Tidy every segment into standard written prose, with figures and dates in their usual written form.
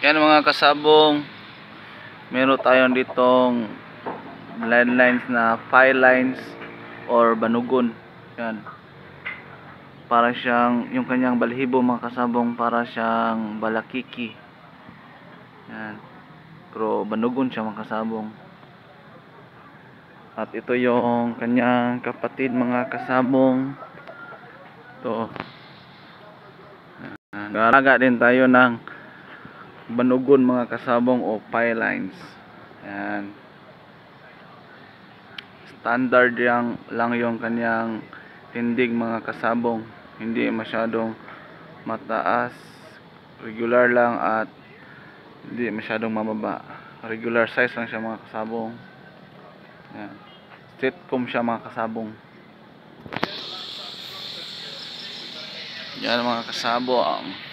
Yan mga kasabong, meron tayong ditong bloodlines na file lines or banugon. Yan. Para siyang, yung kanyang balahibo mga kasabong, para siyang balakiki. Yan. Pero banugon siya mga kasabong. At ito yung kanyang kapatid mga kasabong. Ito. Nag-aalaga din tayo ng banugon mga kasabong o file lines. Yan. Standard lang yung kanyang tindig mga kasabong. Hindi masyadong mataas. Regular lang at hindi masyadong mababa. Regular size lang siya mga kasabong. Yan. Sitcom siya mga kasabong. Yan mga kasabong.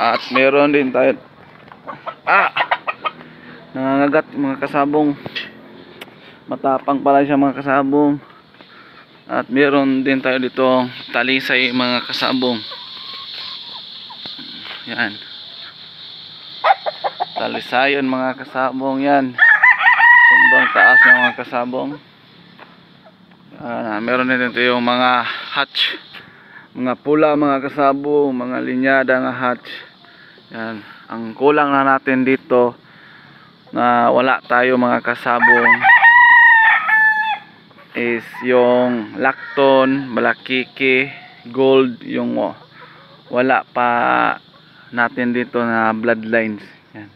At meron din tayo nangangagat mga kasabong. Matapang pala siya mga kasabong. At meron din tayo dito talisay mga kasabong. Yan. Talisayon mga kasabong yan. Sobrang taas ng mga kasabong. Meron din dito yung mga hatch. Mga pula mga kasabong, mga linyada nga hatch. Yan. Ang kulang na natin dito na wala tayo mga kasabong is yung lacton, balakiki, gold, yung wala pa natin dito na bloodlines. Yan.